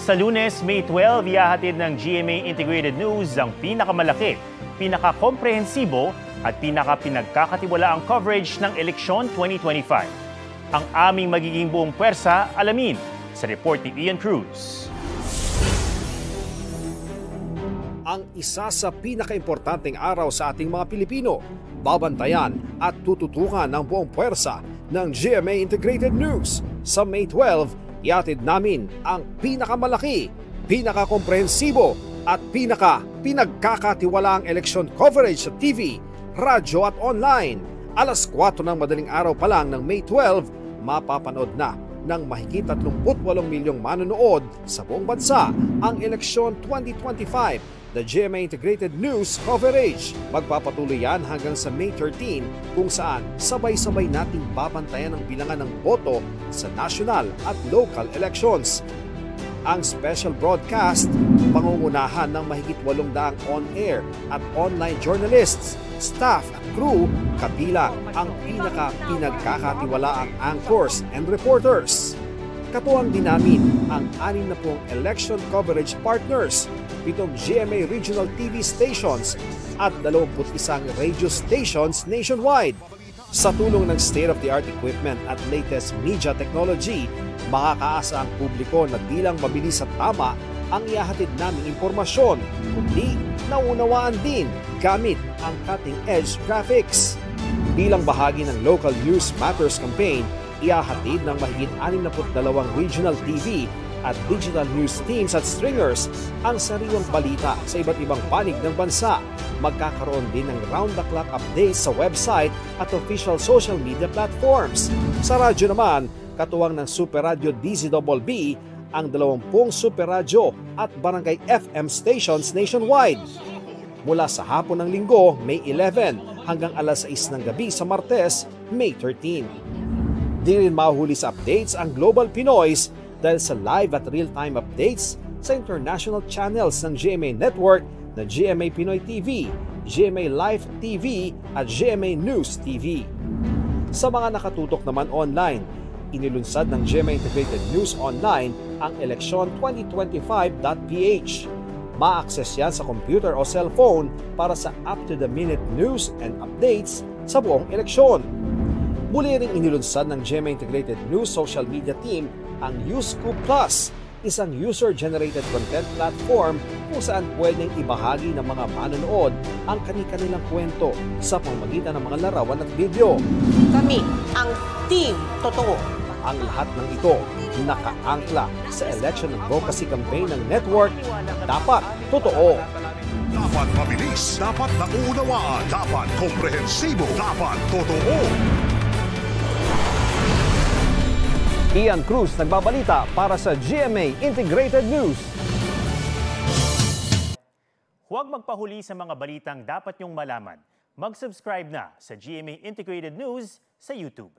Sa Lunes, May 12, ihahatid ng GMA Integrated News ang pinakamalaki, pinakakomprehensibo at pinakapinagkakatiwalaang coverage ng eleksyon 2025. Ang aming magiging buong pwersa, alamin sa report ni Ian Cruz. Ang isa sa pinakaimportanteng araw sa ating mga Pilipino, babantayan at tututukan ng buong pwersa ng GMA Integrated News. Sa May 12, ihatid namin ang pinakamalaki, pinakakomprehensibo at pinagkakatiwalaang eleksyon coverage sa TV, radyo at online. Alas 4 ng madaling araw pa lang ng May 12, mapapanood na ng mahigit 38 milyong manonood sa buong bansa ang eleksyon 2025. The GMA Integrated News coverage. Magpapatuloy yan hanggang sa May 13 kung saan sabay-sabay nating babantayan ang bilangan ng boto sa national at local elections. Ang special broadcast, pangungunahan ng mahigit 800 on-air at online journalists, staff at crew, kabilang ang pinagkakatiwalaang anchors and reporters. Katuwang din namin ang 60 election coverage partners, 7 GMA regional TV stations at 21 radio stations nationwide. Sa tulong ng state-of-the-art equipment at latest media technology, makakaasa ang publiko na bilang mabilis at tama ang ihahatid naming impormasyon, kundi naunawaan din gamit ang cutting-edge graphics. Bilang bahagi ng Local News Matters campaign, ihahatid ng mahigit 62 regional TV at digital news teams at stringers ang sariwang balita sa iba't ibang panig ng bansa. Magkakaroon din ng round-the-clock updates sa website at official social media platforms. Sa radyo naman, katuwang ng Super Radio DZBB ang 20 Super Radio at Barangay FM stations nationwide. Mula sa hapon ng Linggo, May 11 hanggang alas 6 ng gabi sa Martes, May 13. Di rin mahuli sa updates ang Global Pinoys dahil sa live at real-time updates sa international channels ng GMA Network na GMA Pinoy TV, GMA Live TV at GMA News TV. Sa mga nakatutok naman online, inilunsad ng GMA Integrated News Online ang election2025.ph. Ma-access yan sa computer o cellphone para sa up-to-the-minute news and updates sa buong eleksyon. Muli ring inilunsad ng GMA Integrated News social media team ang UScoop Plus, isang user-generated content platform kung saan pwedeng ibahagi ng mga manonood ang kani-kanilang kwento sa pamamagitan ng mga larawan at video. Kami ang Team Totoo. Ang lahat ng ito nakaangkla sa election advocacy campaign ng network na dapat totoo. Dapat mabilis, dapat naunawaan, dapat komprehensibo, dapat totoo. Ian Cruz nagbabalita para sa GMA Integrated News. Huwag magpahuli sa mga balitang dapat niyong malaman. Mag-subscribe na sa GMA Integrated News sa YouTube.